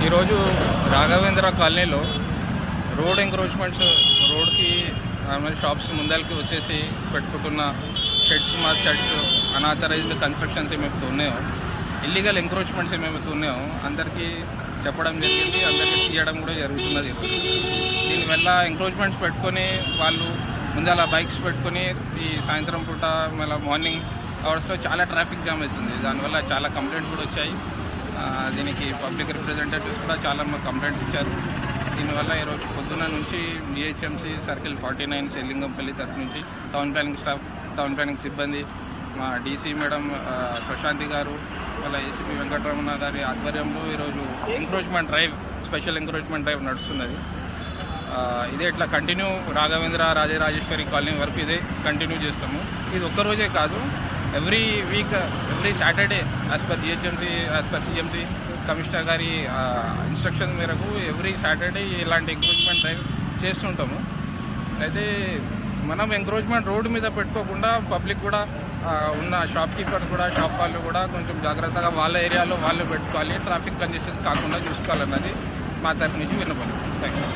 ఈరోజు రాఘవేంద్ర కాలనీలో road encroachments రోడ్కి షాప్స్ ముందరికి వచ్చేసి పెట్టుకుంటున్న షెడ్స్ అన్ఆథరైజ్డ్ కన్స్ట్రక్షన్స్ ఏమైతే ఉన్నాయో, ఇల్లీగల్ ఎంక్రోచ్మెంట్స్ ఏమైతే ఉన్నాయో అందరికీ చెప్పడం జరిగింది, అందరికీ తీయడం కూడా జరుగుతున్నది. దీనివల్ల ఎంక్రోచ్మెంట్స్ పెట్టుకొని వాళ్ళు ముందల బైక్స్ పెట్టుకొని ఈ సాయంత్రం పూట మళ్ళీ మార్నింగ్ అవర్స్లో చాలా ట్రాఫిక్ జామ్ అవుతుంది. దానివల్ల చాలా కంప్లైంట్స్ కూడా వచ్చాయి. దీనికి పబ్లిక్ రిప్రజెంటేటివ్స్ కూడా చాలా కంప్లైంట్స్ ఇచ్చారు. దీనివల్ల ఈరోజు పొద్దున్న నుంచి జిహెచ్ఎంసీ సర్కిల్ 49 సెల్లింగంపల్లి తరఫు నుంచి town planning staff, town planning సిబ్బంది, మా డీసీ మేడం ప్రశాంతి గారు, వాళ్ళ ఏసీపీ వెంకటరమణ గారి ఆధ్వర్యంలో ఈరోజు encroachment drive, special encroachment drive నడుస్తున్నది. ఇదే ఇట్లా కంటిన్యూ రాఘవేంద్ర రాజరాజేశ్వరి కాలనీ వరకు ఇదే కంటిన్యూ చేస్తాము. ఇది ఒక్కరోజే కాదు, every week, every Saturday as per GHMC, as per CMC commissioner గారి ఇన్స్ట్రక్షన్ మేరకు ఎవ్రీ సాటర్డే ఇలాంటి ఎంక్రోచ్మెంట్ డ్రైవ్ చేస్తుంటాము. అయితే మనం ఎంక్రోచ్మెంట్ రోడ్డు మీద పెట్టుకోకుండా పబ్లిక్ కూడా ఉన్న షాప్ కీపర్స్ కూడా, షాప్ వాళ్ళు కూడా కొంచెం జాగ్రత్తగా వాళ్ళ ఏరియాలో వాళ్ళు పెట్టుకోవాలి, ట్రాఫిక్ కంజెషన్స్ కాకుండా చూసుకోవాలన్నది మా తరఫు నుంచి విన్నపం. Thank you.